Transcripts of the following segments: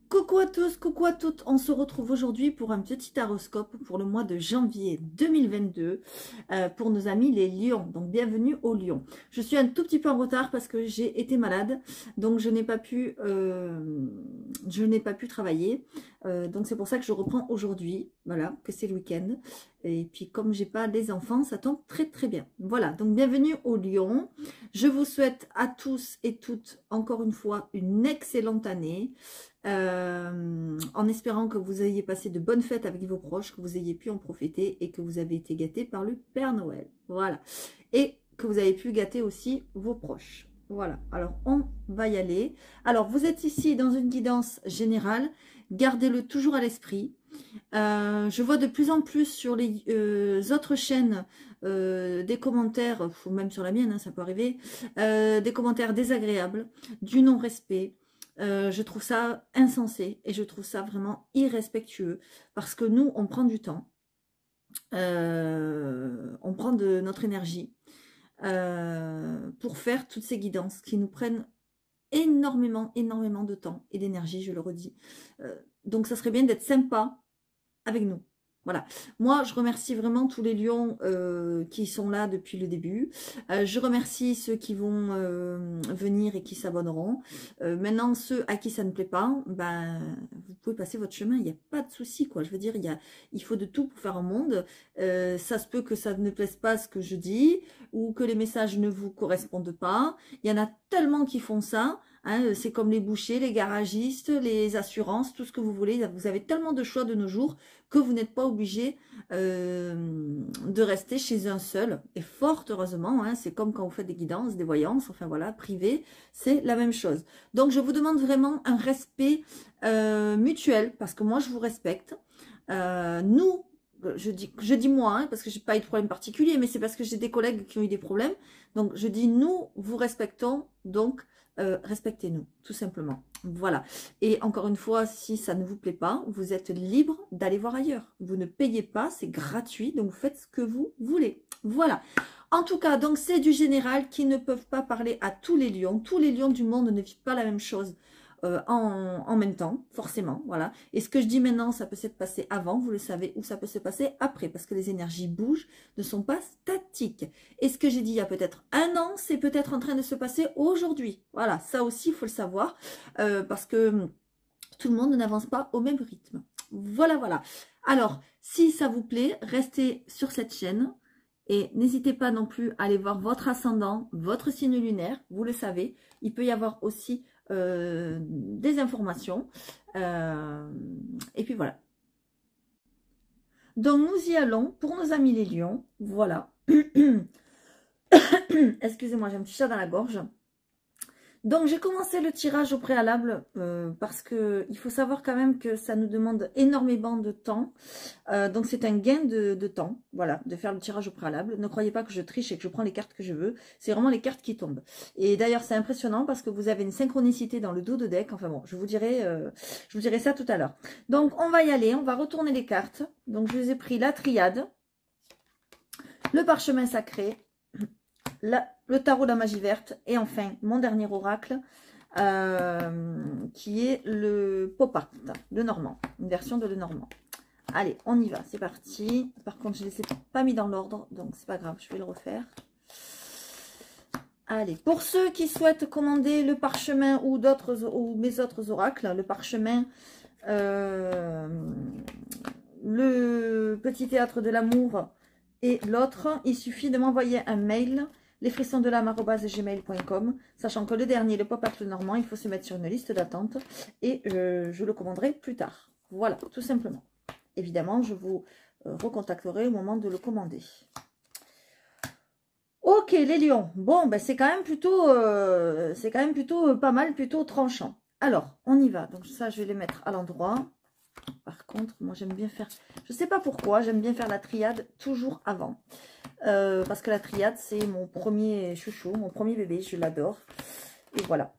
Coucou à tous, coucou à toutes, on se retrouve aujourd'hui pour un petit horoscope pour le mois de janvier 2022 pour nos amis les lions, donc bienvenue aux lions. Je suis un tout petit peu en retard parce que j'ai été malade, donc je n'ai pas pu travailler, donc c'est pour ça que je reprends aujourd'hui, voilà, que c'est le week-end, et puis comme j'ai pas des enfants, ça tombe très très bien. Voilà, donc bienvenue aux lions, je vous souhaite à tous et toutes, encore une fois, une excellente année. En espérant que vous ayez passé de bonnes fêtes avec vos proches, que vous ayez pu en profiter et que vous avez été gâtés par le Père Noël. Voilà. Et que vous avez pu gâter aussi vos proches. Voilà. Alors, on va y aller. Alors, vous êtes ici dans une guidance générale. Gardez-le toujours à l'esprit. Je vois de plus en plus sur les autres chaînes des commentaires, ou même sur la mienne, hein, ça peut arriver, des commentaires désagréables, du non-respect. Je trouve ça insensé et je trouve ça vraiment irrespectueux parce que nous, on prend du temps, on prend de notre énergie pour faire toutes ces guidances qui nous prennent énormément de temps et d'énergie, je le redis. Donc, ça serait bien d'être sympa avec nous. Voilà. Moi, je remercie vraiment tous les lions qui sont là depuis le début. Je remercie ceux qui vont venir et qui s'abonneront. Maintenant, ceux à qui ça ne plaît pas, ben, vous pouvez passer votre chemin. Il n'y a pas de souci, quoi. Je veux dire, il faut de tout pour faire un monde. Ça se peut que ça ne plaise pas ce que je dis ou que les messages ne vous correspondent pas. Il y en a tellement qui font ça. Hein, c'est comme les bouchers, les garagistes, les assurances, tout ce que vous voulez. Vous avez tellement de choix de nos jours que vous n'êtes pas obligé de rester chez un seul. Et fort heureusement, hein, c'est comme quand vous faites des guidances, des voyances, enfin voilà, privées, c'est la même chose. Donc je vous demande vraiment un respect mutuel, parce que moi je vous respecte. Nous, je dis moi, hein, parce que j'ai pas eu de problème particulier, mais c'est parce que j'ai des collègues qui ont eu des problèmes. Donc je dis nous, vous respectons, donc respectez-nous, tout simplement. Voilà. Et encore une fois, si ça ne vous plaît pas, vous êtes libre d'aller voir ailleurs. Vous ne payez pas, c'est gratuit, donc vous faites ce que vous voulez. Voilà. En tout cas, donc c'est du général qui ne peuvent pas parler à tous les lions. Tous les lions du monde ne vivent pas la même chose en même temps, forcément, voilà. Et ce que je dis maintenant, ça peut se passer avant, vous le savez, ou ça peut se passer après, parce que les énergies bougent, ne sont pas statiques. Et ce que j'ai dit il y a peut-être un an, c'est peut-être en train de se passer aujourd'hui. Voilà, ça aussi, il faut le savoir, parce que tout le monde n'avance pas au même rythme. Voilà, voilà. Alors, si ça vous plaît, restez sur cette chaîne. Et n'hésitez pas non plus à aller voir votre ascendant, votre signe lunaire, vous le savez. Il peut y avoir aussi des informations. Et puis voilà. Donc nous y allons pour nos amis les lions. Voilà. Excusez-moi, j'ai un petit chat dans la gorge. Donc j'ai commencé le tirage au préalable parce que il faut savoir quand même que ça nous demande énormément de temps. Donc c'est un gain de temps, voilà, de faire le tirage au préalable. Ne croyez pas que je triche et que je prends les cartes que je veux. C'est vraiment les cartes qui tombent. Et d'ailleurs c'est impressionnant parce que vous avez une synchronicité dans le dos de deck. Enfin bon, je vous dirai ça tout à l'heure. Donc on va y aller, on va retourner les cartes. Donc je vous ai pris la triade, le parchemin sacré, le tarot de la magie verte et enfin mon dernier oracle qui est le Pop-Art, le Normand, une version de le Normand. Allez, on y va, c'est parti. Par contre, je ne les ai pas mis dans l'ordre, donc c'est pas grave, je vais le refaire. Allez, pour ceux qui souhaitent commander le parchemin ou mes autres oracles, le parchemin, le petit théâtre de l'amour et l'autre, il suffit de m'envoyer un mail, lesfrissonsdelarme@gmail.com, sachant que le dernier, le Pop-Art le Normand, il faut se mettre sur une liste d'attente et je le commanderai plus tard. Voilà, tout simplement. Évidemment, je vous recontacterai au moment de le commander. Ok, les lions. Bon, ben c'est quand même plutôt pas mal, plutôt tranchant. Alors, on y va. Donc ça, je vais les mettre à l'endroit. Par contre, moi j'aime bien faire, je sais pas pourquoi, j'aime bien faire la triade toujours avant. Parce que la triade, c'est mon premier chouchou, mon premier bébé, je l'adore. Et voilà.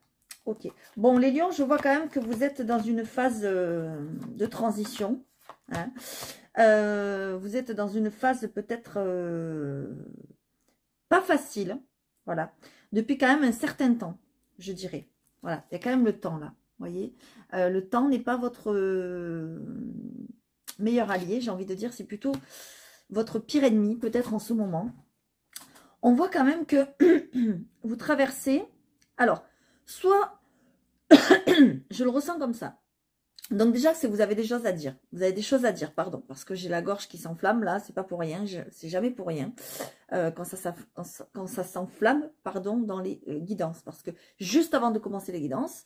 Ok. Bon, les lions, je vois quand même que vous êtes dans une phase de transition. Hein. Vous êtes dans une phase peut-être pas facile. Voilà. Depuis quand même un certain temps, je dirais. Voilà. Il y a quand même le temps là. voyez. Le temps n'est pas votre meilleur allié, j'ai envie de dire, c'est plutôt votre pire ennemi, peut-être en ce moment. On voit quand même que vous traversez, alors, soit, je le ressens comme ça. Donc déjà, c'est vous avez des choses à dire. Vous avez des choses à dire, pardon, parce que j'ai la gorge qui s'enflamme, là, c'est pas pour rien, c'est jamais pour rien. Quand ça s'enflamme, pardon, dans les guidances. Parce que juste avant de commencer les guidances,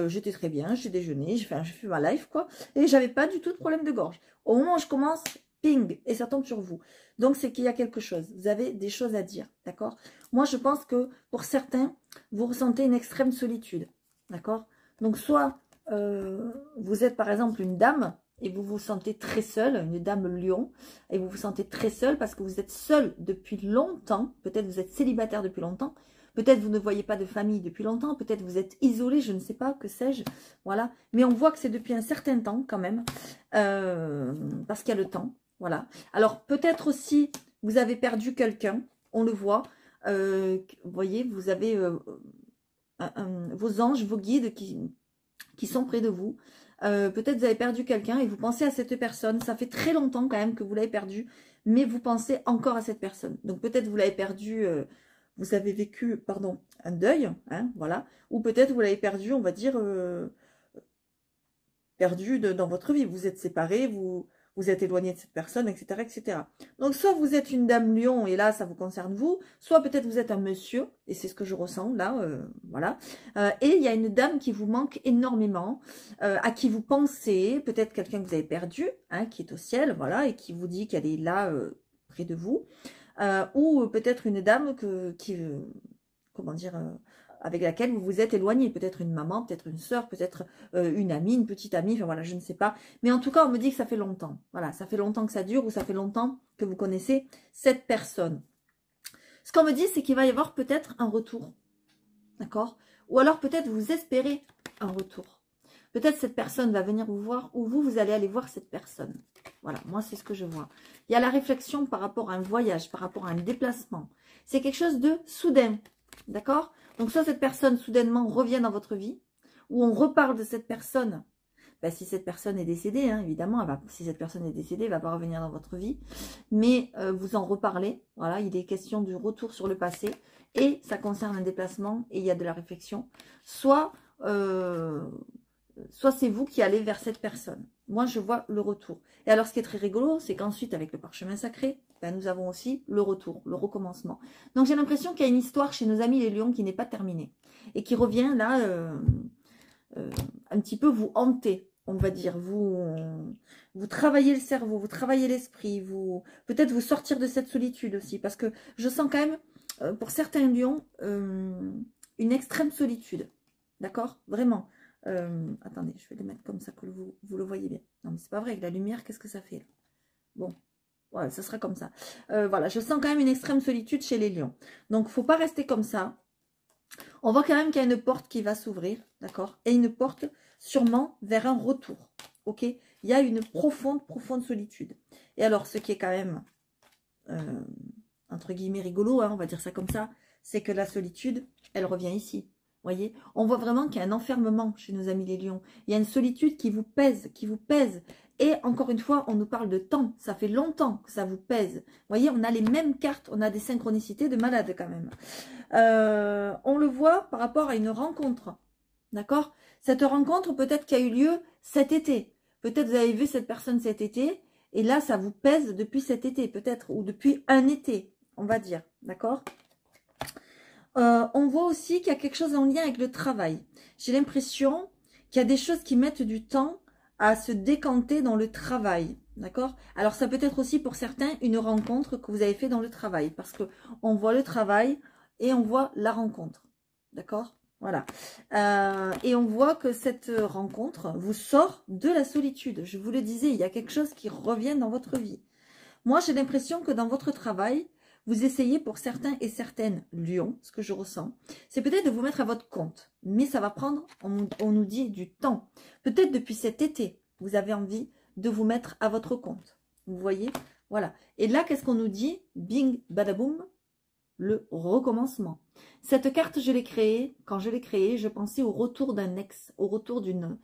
j'étais très bien, j'ai déjeuné, j'ai fait ma life, quoi, et j'avais pas du tout de problème de gorge. Au moment où je commence, ping, et ça tombe sur vous. Donc c'est qu'il y a quelque chose, vous avez des choses à dire, d'accord? Moi, je pense que pour certains, vous ressentez une extrême solitude, d'accord? Donc soit vous êtes par exemple une dame et vous vous sentez très seule, une dame lion, et vous vous sentez très seule parce que vous êtes seule depuis longtemps, peut-être vous êtes célibataire depuis longtemps, peut-être vous ne voyez pas de famille depuis longtemps, peut-être vous êtes isolé, je ne sais pas, que sais-je, voilà. Mais on voit que c'est depuis un certain temps quand même, parce qu'il y a le temps, voilà. Alors peut-être aussi, vous avez perdu quelqu'un, on le voit, vous voyez, vous avez vos anges, vos guides qui sont près de vous. Peut-être vous avez perdu quelqu'un et vous pensez à cette personne. Ça fait très longtemps quand même que vous l'avez perdu, mais vous pensez encore à cette personne. Donc peut-être vous l'avez perdu, vous avez vécu, pardon, un deuil, hein, voilà. Ou peut-être vous l'avez perdu, on va dire, perdu dans votre vie. Vous êtes séparés, vous êtes éloigné de cette personne, etc., etc. Donc, soit vous êtes une dame lion, et là, ça vous concerne vous, soit peut-être vous êtes un monsieur, et c'est ce que je ressens, là, voilà. Et il y a une dame qui vous manque énormément, à qui vous pensez, peut-être quelqu'un que vous avez perdu, hein, qui est au ciel, voilà, et qui vous dit qu'elle est là, près de vous, ou peut-être une dame comment dire, avec laquelle vous vous êtes éloigné, peut-être une maman, peut-être une sœur, peut-être une amie, une petite amie, enfin voilà, je ne sais pas. Mais en tout cas, on me dit que ça fait longtemps. Voilà, ça fait longtemps que ça dure ou ça fait longtemps que vous connaissez cette personne. Ce qu'on me dit, c'est qu'il va y avoir peut-être un retour. D'accord? Ou alors peut-être vous espérez un retour. Peut-être cette personne va venir vous voir ou vous allez aller voir cette personne. Voilà, moi c'est ce que je vois. Il y a la réflexion par rapport à un voyage, par rapport à un déplacement. C'est quelque chose de soudain. D'accord? Donc soit cette personne soudainement revient dans votre vie, ou on reparle de cette personne. Ben, si cette personne est décédée, hein, évidemment, si cette personne est décédée, elle ne va pas revenir dans votre vie. Mais vous en reparlez. Voilà, il est question du retour sur le passé. Et ça concerne un déplacement et il y a de la réflexion. Soit c'est vous qui allez vers cette personne. Moi, je vois le retour. Et alors, ce qui est très rigolo, c'est qu'ensuite, avec le parchemin sacré, ben, nous avons aussi le retour, le recommencement. Donc, j'ai l'impression qu'il y a une histoire chez nos amis les lions qui n'est pas terminée. Et qui revient là, un petit peu vous hanter, on va dire. Vous travaillez le cerveau, vous travaillez l'esprit, peut-être vous sortir de cette solitude aussi. Parce que je sens quand même, pour certains lions, une extrême solitude. D'accord? Vraiment. Attendez, je vais les mettre comme ça que vous le voyez bien. Non, mais c'est pas vrai, avec la lumière, qu'est-ce que ça fait là? Bon, ouais, ça sera comme ça. Voilà, je sens quand même une extrême solitude chez les lions. Donc, faut pas rester comme ça. On voit quand même qu'il y a une porte qui va s'ouvrir, d'accord? Et une porte sûrement vers un retour, ok? Il y a une profonde, profonde solitude. Et alors, ce qui est quand même, entre guillemets, rigolo, hein, on va dire ça comme ça, c'est que la solitude, elle revient ici. Voyez, on voit vraiment qu'il y a un enfermement chez nos amis les lions. Il y a une solitude qui vous pèse, qui vous pèse. Et encore une fois, on nous parle de temps. Ça fait longtemps que ça vous pèse. Voyez, on a les mêmes cartes, on a des synchronicités de malade quand même. On le voit par rapport à une rencontre. D'accord? Cette rencontre, peut-être qui a eu lieu cet été. Peut-être vous avez vu cette personne cet été. Et là, ça vous pèse depuis cet été, peut-être. Ou depuis un été, on va dire. D'accord? On voit aussi qu'il y a quelque chose en lien avec le travail. J'ai l'impression qu'il y a des choses qui mettent du temps à se décanter dans le travail. D'accord? Alors, ça peut être aussi pour certains une rencontre que vous avez fait dans le travail. Parce que on voit le travail et on voit la rencontre. D'accord? Voilà. Et on voit que cette rencontre vous sort de la solitude. Je vous le disais, il y a quelque chose qui revient dans votre vie. Moi, j'ai l'impression que dans votre travail, vous essayez pour certains et certaines lions, ce que je ressens, c'est peut-être de vous mettre à votre compte. Mais ça va prendre, on nous dit, du temps. Peut-être depuis cet été, vous avez envie de vous mettre à votre compte. Vous voyez? Voilà. Et là, qu'est-ce qu'on nous dit? Bing, badaboum. le recommencement. Cette carte, je l'ai créée, quand je l'ai créée, je pensais au retour d'un ex, au retour d'une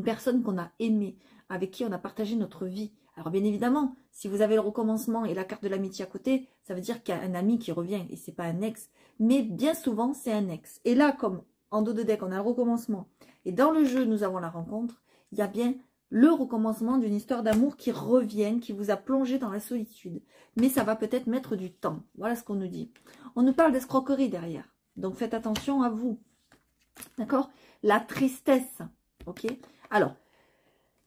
personne qu'on a aimée, avec qui on a partagé notre vie. Alors bien évidemment, si vous avez le recommencement et la carte de l'amitié à côté, ça veut dire qu'il y a un ami qui revient et c'est pas un ex. Mais bien souvent, c'est un ex. Et là, comme en dos de deck, on a le recommencement et dans le jeu, nous avons la rencontre, il y a bien le recommencement d'une histoire d'amour qui revient, qui vous a plongé dans la solitude. Mais ça va peut-être mettre du temps. Voilà ce qu'on nous dit. On nous parle d'escroquerie derrière. Donc faites attention à vous. D'accord? La tristesse. Ok? Alors,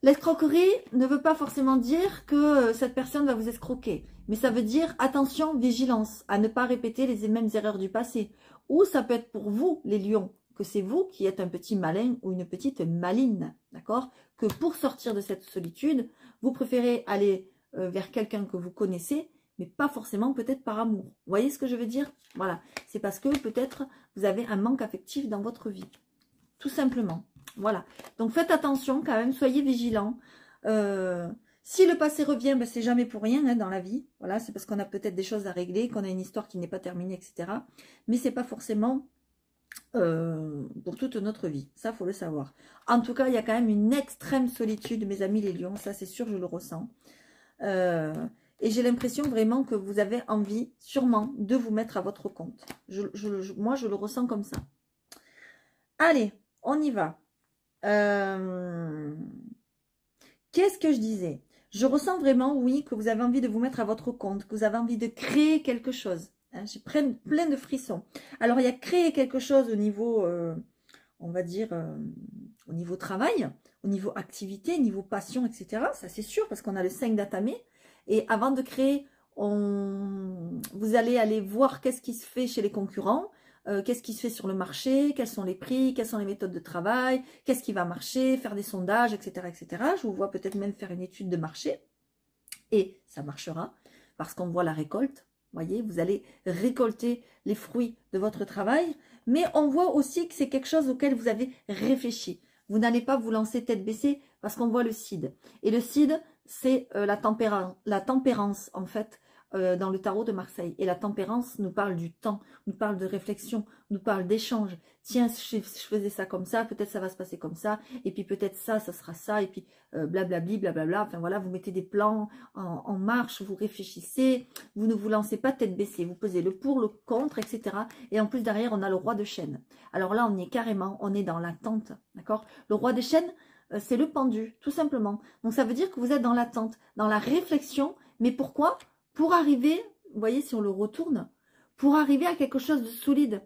l'escroquerie ne veut pas forcément dire que cette personne va vous escroquer. Mais ça veut dire attention, vigilance, à ne pas répéter les mêmes erreurs du passé. Ou ça peut être pour vous, les lions, que c'est vous qui êtes un petit malin ou une petite maline. D'accord? Que pour sortir de cette solitude, vous préférez aller vers quelqu'un que vous connaissez, mais pas forcément peut-être par amour. Vous voyez ce que je veux dire? Voilà. C'est parce que peut-être vous avez un manque affectif dans votre vie. Tout simplement. Voilà. Donc faites attention quand même, soyez vigilants. Si le passé revient, ben, c'est jamais pour rien hein, dans la vie. Voilà, c'est parce qu'on a peut-être des choses à régler, qu'on a une histoire qui n'est pas terminée, etc. Mais c'est pas forcément pour toute notre vie. Ça, faut le savoir. En tout cas, il y a quand même une extrême solitude, mes amis les lions. Ça, c'est sûr, je le ressens. Et j'ai l'impression vraiment que vous avez envie, sûrement, de vous mettre à votre compte. Moi, je le ressens comme ça. Allez, on y va. Qu'est-ce que je disais? Je ressens vraiment, oui, que vous avez envie de vous mettre à votre compte, que vous avez envie de créer quelque chose. Hein, j'ai plein de frissons. Alors, il y a créer quelque chose au niveau, on va dire, au niveau travail, au niveau activité, au niveau passion, etc. Ça, c'est sûr, parce qu'on a le 5 d'Atame. Et avant de créer, vous allez aller voir qu'est-ce qui se fait chez les concurrents, qu'est-ce qui se fait sur le marché, quels sont les prix, quelles sont les méthodes de travail, qu'est-ce qui va marcher, faire des sondages, etc., etc. Je vous vois peut-être même faire une étude de marché. Et ça marchera, parce qu'on voit la récolte. Voyez, vous allez récolter les fruits de votre travail, mais on voit aussi que c'est quelque chose auquel vous avez réfléchi. Vous n'allez pas vous lancer tête baissée parce qu'on voit le Cid. Et le Cid, c'est la tempérance, en fait, dans le tarot de Marseille. Et la tempérance nous parle du temps, nous parle de réflexion, nous parle d'échange. Tiens, je faisais ça comme ça, peut-être ça va se passer comme ça, et puis peut-être ça sera ça, et puis blablabli, blablabla. Enfin voilà, vous mettez des plans en marche, vous réfléchissez, vous ne vous lancez pas tête baissée, vous pesez le pour, le contre, etc. Et en plus derrière, on a le roi de chêne. Alors là, on y est carrément, on est dans l'attente, d'accord? Le roi de chêne, c'est le pendu, tout simplement. Donc ça veut dire que vous êtes dans l'attente, dans la réflexion, mais pourquoi? Pour arriver, vous voyez, si on le retourne, pour arriver à quelque chose de solide,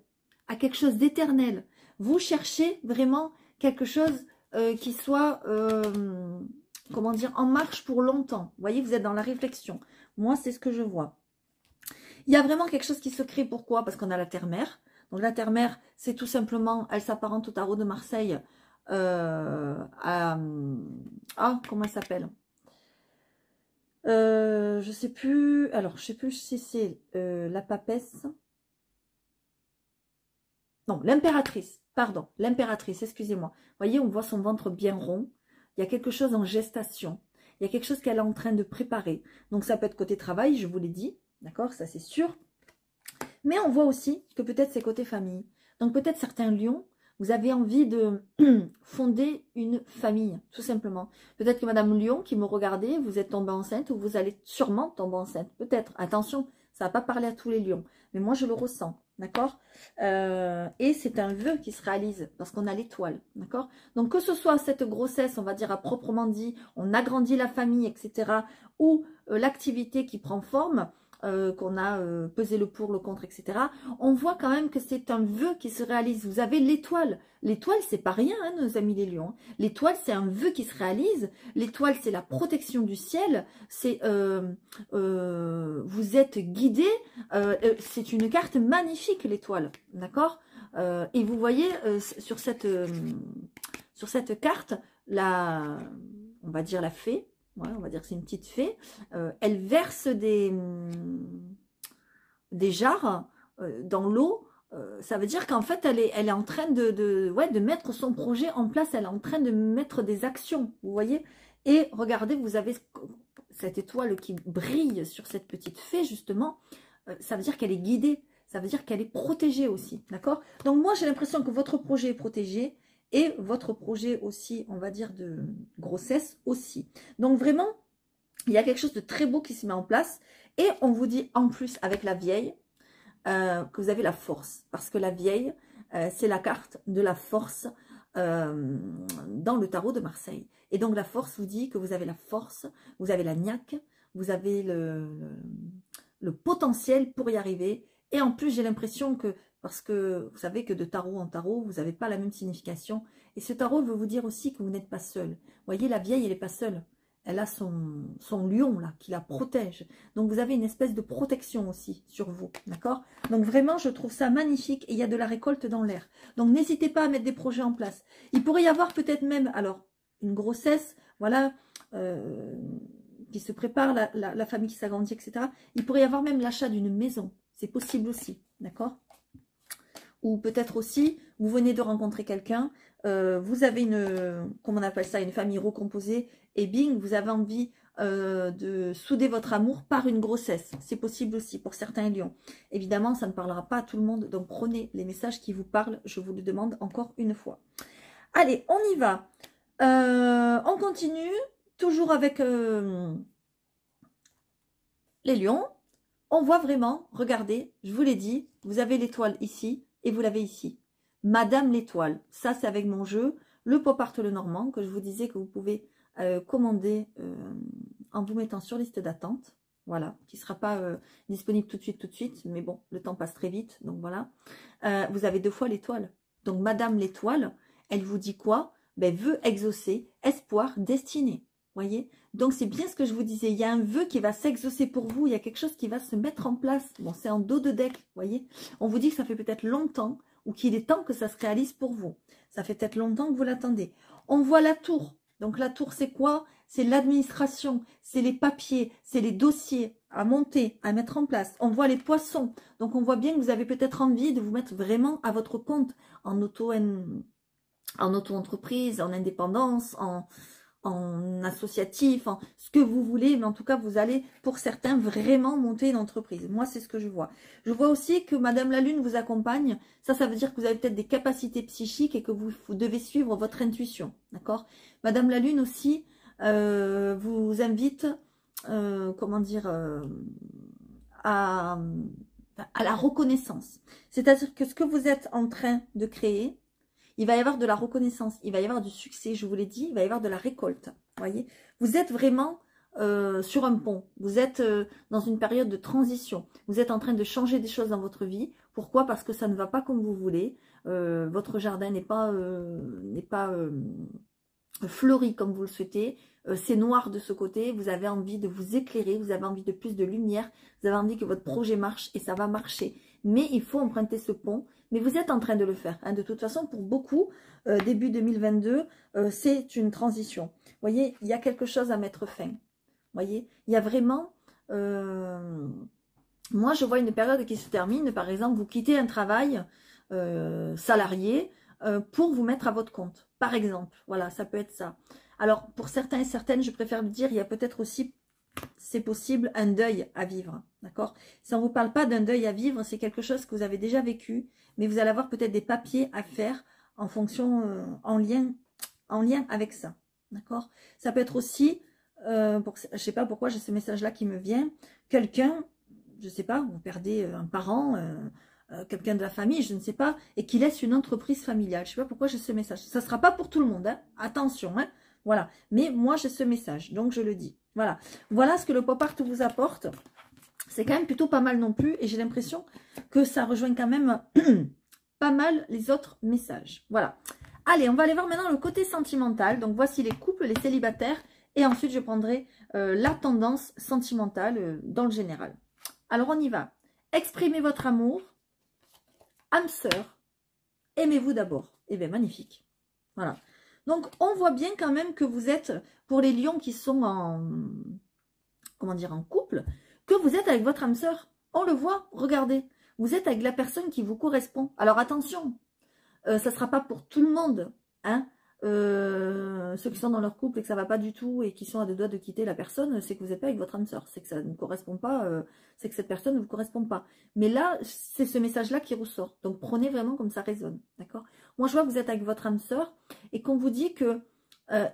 à quelque chose d'éternel. Vous cherchez vraiment quelque chose qui soit, comment dire, en marche pour longtemps. Vous voyez, vous êtes dans la réflexion. Moi, c'est ce que je vois. Il y a vraiment quelque chose qui se crée. Pourquoi? Parce qu'on a la terre-mère. Donc la terre-mère, c'est tout simplement, elle s'apparente au tarot de Marseille. Comment elle s'appelle? Je sais plus. Alors, je sais plus si c'est la papesse. Non, l'impératrice. Pardon, l'impératrice, excusez-moi. Vous voyez, on voit son ventre bien rond. Il y a quelque chose en gestation. Il y a quelque chose qu'elle est en train de préparer. Donc, ça peut être côté travail, je vous l'ai dit. D'accord, ça c'est sûr. Mais on voit aussi que peut-être c'est côté famille. Donc, peut-être certains lions, vous avez envie de fonder une famille, tout simplement. Peut-être que Madame Lion, qui me regardait, vous êtes tombée enceinte ou vous allez sûrement tomber enceinte. Peut-être. Attention, ça ne va pas parler à tous les lions. Mais moi, je le ressens. D'accord? Et c'est un vœu qui se réalise parce qu'on a l'étoile. D'accord? Donc, que ce soit cette grossesse, on va dire à proprement dit, on agrandit la famille, etc. Ou l'activité qui prend forme, qu'on a pesé le pour, le contre, etc. On voit quand même que c'est un vœu qui se réalise. Vous avez l'étoile. L'étoile, c'est pas rien, hein, nos amis les lions. L'étoile, c'est un vœu qui se réalise. L'étoile, c'est la protection du ciel. C'est vous êtes guidé. C'est une carte magnifique, l'étoile. D'accord? Et vous voyez sur cette carte, on va dire la fée. Ouais, on va dire que c'est une petite fée. Elle verse des jarres dans l'eau. Ça veut dire qu'en fait, elle est en train de mettre son projet en place. Elle est en train de mettre des actions, vous voyez. Et regardez, vous avez cette étoile qui brille sur cette petite fée, justement. Ça veut dire qu'elle est guidée. Ça veut dire qu'elle est protégée aussi, d'accord? Donc moi, j'ai l'impression que votre projet est protégé et votre projet aussi, on va dire, de grossesse aussi. Donc vraiment, il y a quelque chose de très beau qui se met en place. Et on vous dit en plus avec la vieille que vous avez la force. Parce que la vieille, c'est la carte de la force dans le tarot de Marseille. Et donc la force vous dit que vous avez la force, vous avez la niaque, vous avez le potentiel pour y arriver. Et en plus, j'ai l'impression que, parce que vous savez que de tarot en tarot, vous n'avez pas la même signification. Et ce tarot veut vous dire aussi que vous n'êtes pas seul. Vous voyez, la vieille, elle n'est pas seule. Elle a son lion, là, qui la protège. Donc, vous avez une espèce de protection aussi sur vous, d'accord? Donc, vraiment, je trouve ça magnifique. Et il y a de la récolte dans l'air. Donc, n'hésitez pas à mettre des projets en place. Il pourrait y avoir peut-être même, alors, une grossesse, voilà, qui se prépare, la famille qui s'agrandit, etc. Il pourrait y avoir même l'achat d'une maison. C'est possible aussi, d'accord? Ou peut-être aussi, vous venez de rencontrer quelqu'un, vous avez comment on appelle ça, une famille recomposée, et bing, vous avez envie de souder votre amour par une grossesse. C'est possible aussi pour certains lions. Évidemment, ça ne parlera pas à tout le monde, donc prenez les messages qui vous parlent, je vous le demande encore une fois. Allez, on y va. On continue, toujours avec les lions. On voit vraiment, regardez, je vous l'ai dit, vous avez l'étoile ici et vous l'avez ici. Madame l'étoile, ça c'est avec mon jeu, le pop art le normand, que je vous disais que vous pouvez commander en vous mettant sur liste d'attente. Voilà, qui ne sera pas disponible tout de suite, mais bon, le temps passe très vite, donc voilà. Vous avez 2 fois l'étoile. Donc Madame l'étoile, elle vous dit quoi? Ben, vœu exaucé, espoir, destinée. Voyez, donc c'est bien ce que je vous disais, il y a un vœu qui va s'exaucer pour vous, il y a quelque chose qui va se mettre en place. Bon, c'est en dos de deck, voyez. On vous dit que ça fait peut-être longtemps ou qu'il est temps que ça se réalise pour vous. Ça fait peut-être longtemps que vous l'attendez. On voit la tour. Donc la tour, c'est quoi? C'est l'administration, c'est les papiers, c'est les dossiers à monter, à mettre en place. On voit les poissons. Donc on voit bien que vous avez peut-être envie de vous mettre vraiment à votre compte en auto-entreprise, en indépendance, en associatif, en ce que vous voulez, mais en tout cas, vous allez, pour certains, vraiment monter une entreprise. Moi, c'est ce que je vois. Je vois aussi que Madame la Lune vous accompagne. Ça veut dire que vous avez peut-être des capacités psychiques et que vous devez suivre votre intuition, d'accord? Madame la Lune aussi vous invite, comment dire, à la reconnaissance. C'est-à-dire que ce que vous êtes en train de créer, il va y avoir de la reconnaissance, il va y avoir du succès, je vous l'ai dit, il va y avoir de la récolte. Voyez, vous êtes vraiment sur un pont, vous êtes dans une période de transition, vous êtes en train de changer des choses dans votre vie. Pourquoi? Parce que ça ne va pas comme vous voulez, votre jardin n'est pas fleuri comme vous le souhaitez, c'est noir de ce côté, vous avez envie de vous éclairer, vous avez envie de plus de lumière, vous avez envie que votre projet marche et ça va marcher. Mais il faut emprunter ce pont, mais vous êtes en train de le faire. Hein. De toute façon, pour beaucoup, début 2022, c'est une transition. Vous voyez, il y a quelque chose à mettre fin. Vous voyez, il y a vraiment... moi, je vois une période qui se termine. Par exemple, vous quittez un travail salarié pour vous mettre à votre compte. Par exemple, voilà, ça peut être ça. Alors, pour certains et certaines, je préfère le dire, il y a peut-être aussi, c'est possible, un deuil à vivre, d'accord? Si on ne vous parle pas d'un deuil à vivre, c'est quelque chose que vous avez déjà vécu, mais vous allez avoir peut-être des papiers à faire en fonction, en lien avec ça, d'accord? Ça peut être aussi, je ne sais pas pourquoi j'ai ce message-là qui me vient, quelqu'un, je ne sais pas, vous perdez un parent, quelqu'un de la famille, je ne sais pas, et qui laisse une entreprise familiale. Je ne sais pas pourquoi j'ai ce message. Ça ne sera pas pour tout le monde, hein. Attention, hein. Voilà. Mais moi, j'ai ce message, donc je le dis. Voilà. Voilà ce que le pop art vous apporte. C'est quand même plutôt pas mal non plus, et j'ai l'impression que ça rejoint quand même pas mal les autres messages. Voilà. Allez, on va aller voir maintenant le côté sentimental. Donc, voici les couples, les célibataires, et ensuite, je prendrai la tendance sentimentale dans le général. Alors, on y va. Exprimez votre amour. Âme sœur, aimez-vous d'abord. Eh bien, magnifique. Voilà. Donc, on voit bien quand même que vous êtes, pour les lions qui sont comment dire, en couple, que vous êtes avec votre âme sœur. On le voit, regardez. Vous êtes avec la personne qui vous correspond. Alors, attention, ça ne sera pas pour tout le monde. Hein. ceux qui sont dans leur couple et que ça va pas du tout et qui sont à deux doigts de quitter la personne, c'est que vous n'êtes pas avec votre âme sœur, c'est que ça ne correspond pas, c'est que cette personne ne vous correspond pas. Mais là, c'est ce message-là qui ressort. Donc prenez vraiment comme ça résonne, d'accord? Moi, je vois que vous êtes avec votre âme sœur et qu'on vous dit que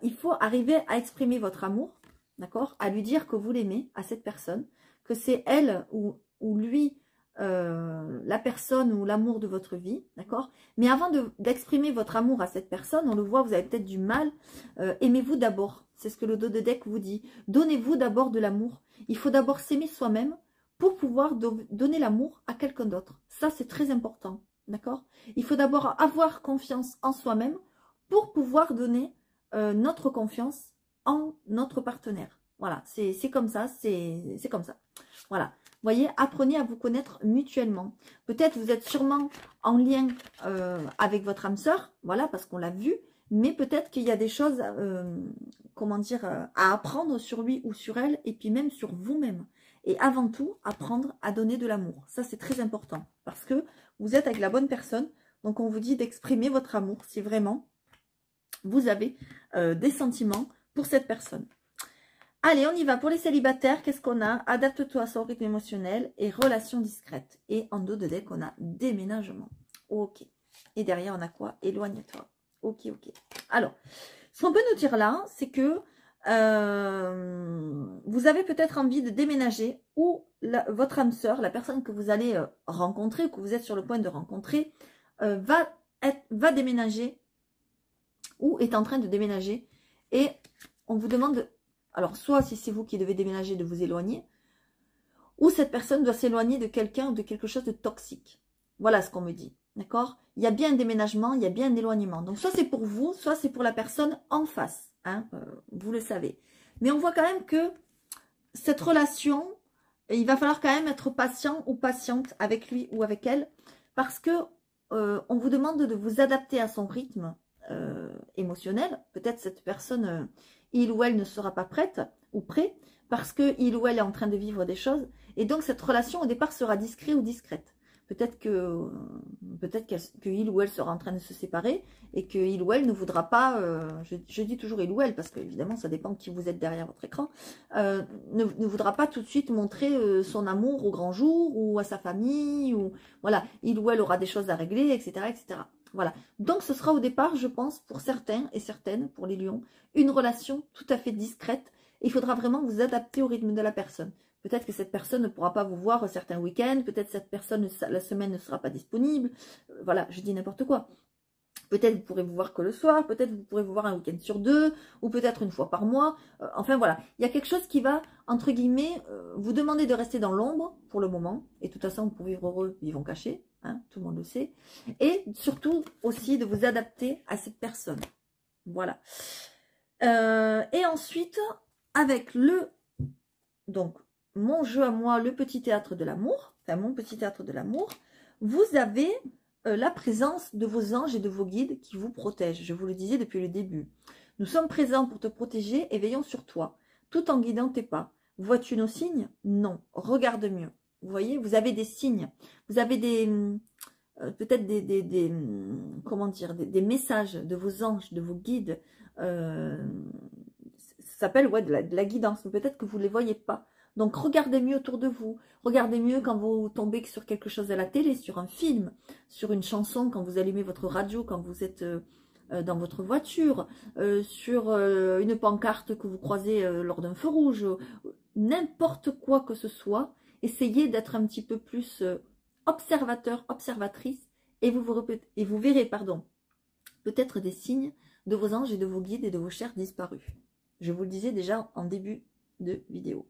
il faut arriver à exprimer votre amour, d'accord? À lui dire que vous l'aimez à cette personne, que c'est elle ou lui la personne ou l'amour de votre vie, d'accord? Mais avant d'exprimer votre amour à cette personne, on le voit, vous avez peut-être du mal, aimez-vous d'abord, c'est ce que le dos de deck vous dit, donnez-vous d'abord de l'amour, il faut d'abord s'aimer soi-même pour pouvoir donner l'amour à quelqu'un d'autre, ça c'est très important, d'accord? Il faut d'abord avoir confiance en soi-même pour pouvoir donner notre confiance en notre partenaire, voilà, c'est comme ça, c'est comme ça, voilà. Voyez, apprenez à vous connaître mutuellement. Peut-être vous êtes sûrement en lien avec votre âme sœur, voilà, parce qu'on l'a vu, mais peut-être qu'il y a des choses, comment dire, à apprendre sur lui ou sur elle, et puis même sur vous-même. Et avant tout, apprendre à donner de l'amour. Ça, c'est très important, parce que vous êtes avec la bonne personne, donc on vous dit d'exprimer votre amour si vraiment vous avez des sentiments pour cette personne. Allez, on y va. Pour les célibataires, qu'est-ce qu'on a? Adapte-toi à son rythme émotionnel et relations discrètes. Et en dos de deck, on a déménagement. Ok. Et derrière, on a quoi? Éloigne-toi. Ok, ok. Alors, ce qu'on peut nous dire là, c'est que vous avez peut-être envie de déménager ou votre âme sœur, la personne que vous allez rencontrer, que vous êtes sur le point de rencontrer, va déménager ou est en train de déménager. Et on vous demande... Alors, soit si c'est vous qui devez déménager, de vous éloigner, ou cette personne doit s'éloigner de quelqu'un ou de quelque chose de toxique. Voilà ce qu'on me dit, d'accord? Il y a bien un déménagement, il y a bien un éloignement. Donc, soit c'est pour vous, soit c'est pour la personne en face, hein, vous le savez. Mais on voit quand même que cette relation, il va falloir quand même être patient ou patiente avec lui ou avec elle, parce que on vous demande de vous adapter à son rythme émotionnel. Peut-être cette personne... il ou elle ne sera pas prête ou prêt parce que il ou elle est en train de vivre des choses. Et donc, cette relation, au départ, sera discrète ou discrète. Peut-être que il ou elle sera en train de se séparer et que il ou elle ne voudra pas, je dis toujours il ou elle parce que évidemment, ça dépend de qui vous êtes derrière votre écran, ne voudra pas tout de suite montrer son amour au grand jour ou à sa famille. Ou voilà, il ou elle aura des choses à régler, etc., etc. Voilà, donc ce sera au départ, je pense, pour certains et certaines, pour les lions, une relation tout à fait discrète. Il faudra vraiment vous adapter au rythme de la personne. Peut-être que cette personne ne pourra pas vous voir certains week-ends, peut-être cette personne, la semaine ne sera pas disponible. Voilà, je dis n'importe quoi. Peut-être vous pourrez vous voir que le soir, peut-être vous pourrez vous voir un week-end sur deux, ou peut-être une fois par mois. Enfin voilà, il y a quelque chose qui va, entre guillemets, vous demander de rester dans l'ombre pour le moment. Et de toute façon, pour vivre heureux, vivons cachés, hein, tout le monde le sait. Et surtout aussi de vous adapter à cette personne. Voilà. Et ensuite, avec donc mon jeu à moi, le petit théâtre de l'amour, enfin mon petit théâtre de l'amour, vous avez... la présence de vos anges et de vos guides qui vous protègent. Je vous le disais depuis le début. Nous sommes présents pour te protéger et veillons sur toi, tout en guidant tes pas. Vois-tu nos signes? Non. Regarde mieux. Vous voyez, vous avez des signes. Vous avez peut-être comment dire, des messages de vos anges, de vos guides. Ça s'appelle ouais, de la guidance. Peut-être que vous ne les voyez pas. Donc, regardez mieux autour de vous. Regardez mieux quand vous tombez sur quelque chose à la télé, sur un film, sur une chanson, quand vous allumez votre radio, quand vous êtes dans votre voiture, sur une pancarte que vous croisez lors d'un feu rouge, n'importe quoi que ce soit. Essayez d'être un petit peu plus observateur, observatrice, et vous verrez, pardon, peut-être des signes de vos anges et de vos guides et de vos chers disparus. Je vous le disais déjà en début de vidéo.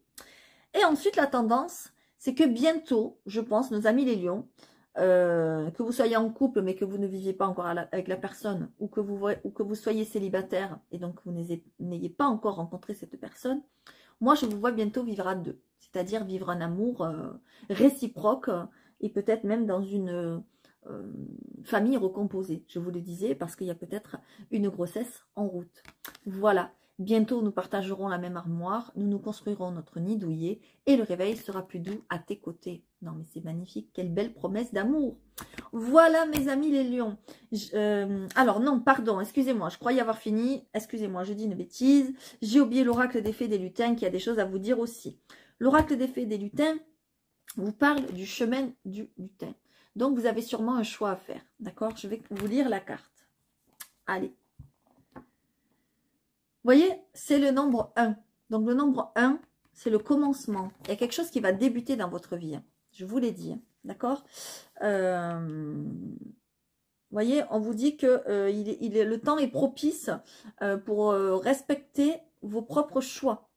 Et ensuite, la tendance, c'est que bientôt, je pense, nos amis les lions, que vous soyez en couple, mais que vous ne viviez pas encore avec la personne, ou que vous soyez célibataire, et donc vous n'ayez pas encore rencontré cette personne, moi, je vous vois bientôt vivre à deux. C'est-à-dire vivre un amour réciproque, et peut-être même dans une famille recomposée. Je vous le disais, parce qu'il y a peut-être une grossesse en route. Voilà. Bientôt, nous partagerons la même armoire, nous nous construirons notre nid douillet et le réveil sera plus doux à tes côtés. Non, mais c'est magnifique, quelle belle promesse d'amour. Voilà, mes amis les lions. Alors, non, pardon, excusez-moi, je croyais avoir fini. Excusez-moi, je dis une bêtise. J'ai oublié l'oracle des fées des lutins qui a des choses à vous dire aussi. L'oracle des fées des lutins vous parle du chemin du lutin. Donc, vous avez sûrement un choix à faire. D'accord? Je vais vous lire la carte. Allez. Vous voyez, c'est le nombre 1. Donc, le nombre 1, c'est le commencement. Il y a quelque chose qui va débuter dans votre vie. Je vous l'ai dit. D'accord? Vous voyez, on vous dit que le temps est propice pour respecter vos propres choix.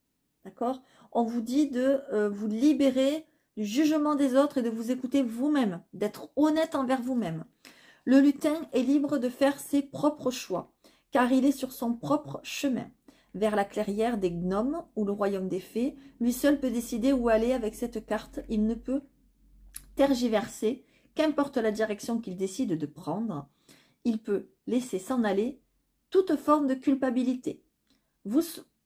D'accord? On vous dit de vous libérer du jugement des autres et de vous écouter vous-même, d'être honnête envers vous-même. Le lutin est libre de faire ses propres choix, car il est sur son propre chemin. Vers la clairière des gnomes ou le royaume des fées, lui seul peut décider où aller avec cette carte. Il ne peut tergiverser, qu'importe la direction qu'il décide de prendre. Il peut laisser s'en aller toute forme de culpabilité. Vous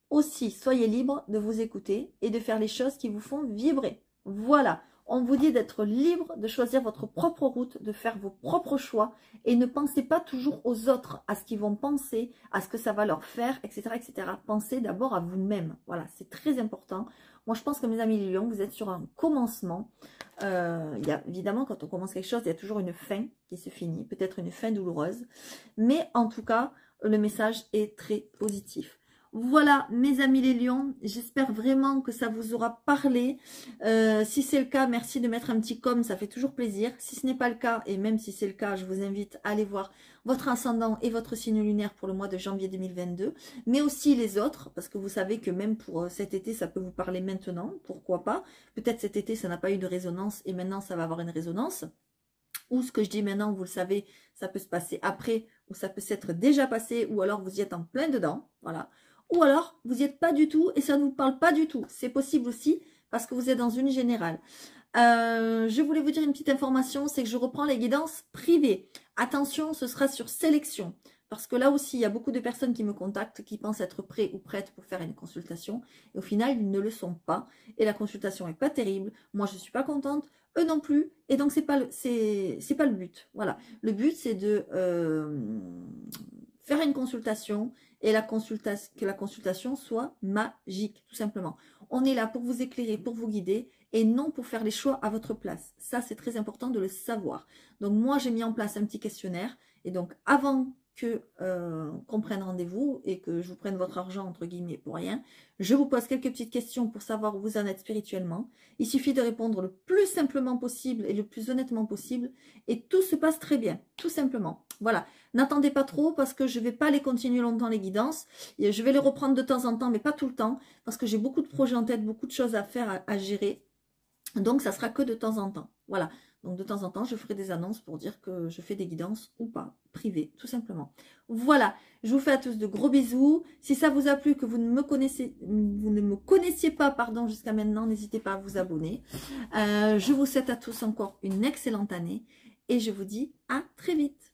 aussi, soyez libre de vous écouter et de faire les choses qui vous font vibrer. Voilà, on vous dit d'être libre, de choisir votre propre route, de faire vos propres choix et ne pensez pas toujours aux autres, à ce qu'ils vont penser, à ce que ça va leur faire, etc. etc. Pensez d'abord à vous-même. Voilà, c'est très important. Moi, je pense que mes amis les lions, vous êtes sur un commencement. Évidemment, quand on commence quelque chose, il y a toujours une fin qui se finit, peut-être une fin douloureuse. Mais en tout cas, le message est très positif. Voilà, mes amis les lions, j'espère vraiment que ça vous aura parlé. Si c'est le cas, merci de mettre un petit comme, ça fait toujours plaisir. Si ce n'est pas le cas, et même si c'est le cas, je vous invite à aller voir votre ascendant et votre signe lunaire pour le mois de janvier 2022, mais aussi les autres, parce que vous savez que même pour cet été, ça peut vous parler maintenant, pourquoi pas. Peut-être cet été, ça n'a pas eu de résonance, et maintenant, ça va avoir une résonance. Ou ce que je dis maintenant, vous le savez, ça peut se passer après, ou ça peut s'être déjà passé, ou alors vous y êtes en plein dedans, voilà. Ou alors, vous n'y êtes pas du tout et ça ne vous parle pas du tout. C'est possible aussi parce que vous êtes dans une générale. Je voulais vous dire une petite information, c'est que je reprends les guidances privées. Attention, ce sera sur sélection. Parce que là aussi, il y a beaucoup de personnes qui me contactent, qui pensent être prêts ou prêtes pour faire une consultation. Et au final, ils ne le sont pas. Et la consultation n'est pas terrible. Moi, je ne suis pas contente. Eux non plus. Et donc, c'est pas le but. Voilà. Le but, c'est de faire une consultation et que la consultation soit magique, tout simplement. On est là pour vous éclairer, pour vous guider et non pour faire les choix à votre place. Ça, c'est très important de le savoir. Donc, moi, j'ai mis en place un petit questionnaire et donc, avant qu'on prenne rendez-vous et que je vous prenne votre argent, entre guillemets, pour rien, je vous pose quelques petites questions pour savoir où vous en êtes spirituellement. Il suffit de répondre le plus simplement possible et le plus honnêtement possible et tout se passe très bien, tout simplement. Voilà, n'attendez pas trop parce que je ne vais pas les continuer longtemps les guidances. Et je vais les reprendre de temps en temps, mais pas tout le temps parce que j'ai beaucoup de projets en tête, beaucoup de choses à faire, à gérer. Donc, ça sera que de temps en temps. Voilà. Donc, de temps en temps, je ferai des annonces pour dire que je fais des guidances ou pas, privées, tout simplement. Voilà. Je vous fais à tous de gros bisous. Si ça vous a plu, que vous ne me connaissiez pas, pardon, jusqu'à maintenant, n'hésitez pas à vous abonner. Je vous souhaite à tous encore une excellente année et je vous dis à très vite.